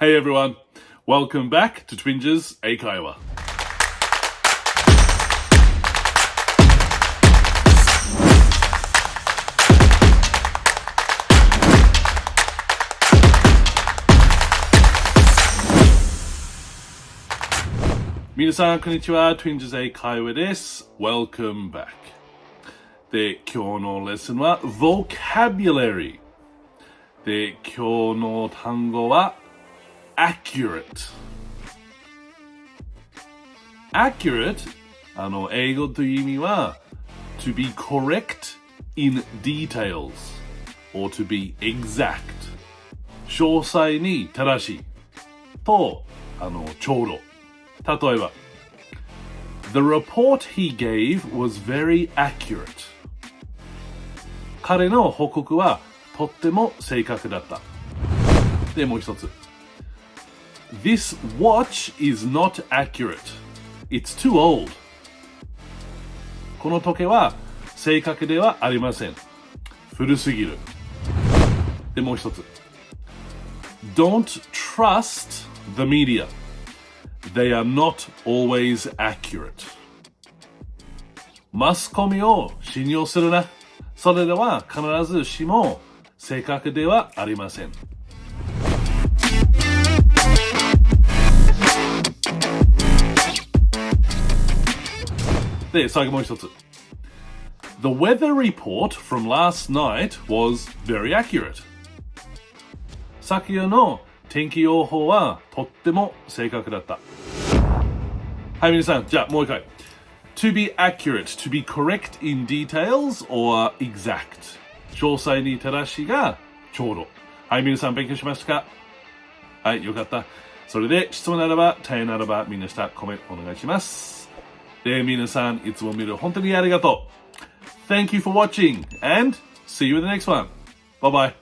Hey everyone, welcome back to Twinges 英会話。皆さん、こんにちは。Twinges 英会話です。Welcome back。で、今日のレッスンは vocabulary。で、今日の単語は accurate。accurate、英語という意味は to be correct in details or to be exact。詳細に正しいと、ちょうど。例えば The report he gave was very accurate. 彼の報告はとっても正確だった。で、もう一つ This watch is not accurate. It's too old. この時計は正確ではありません。古すぎる。で、もう一つ Don't trust the media.They are not always accurate. マスコミを信用するな。それでは必ずしも正確ではありません。で、最後もう一つ。The weather report from last night was very accurate. 昨夜の天気予報はとっても正確だった。はい、皆さん、じゃあもう一回。To be accurate, to be correct in details or exact. 詳細に正しいがちょうど。はい、皆さん勉強しましたか？はい、よかった。それで質問ならば、大変ならば、みんな下コメントお願いします。で、皆さん、いつも見る本当にありがとう。Thank you for watching and see you in the next one. Bye bye.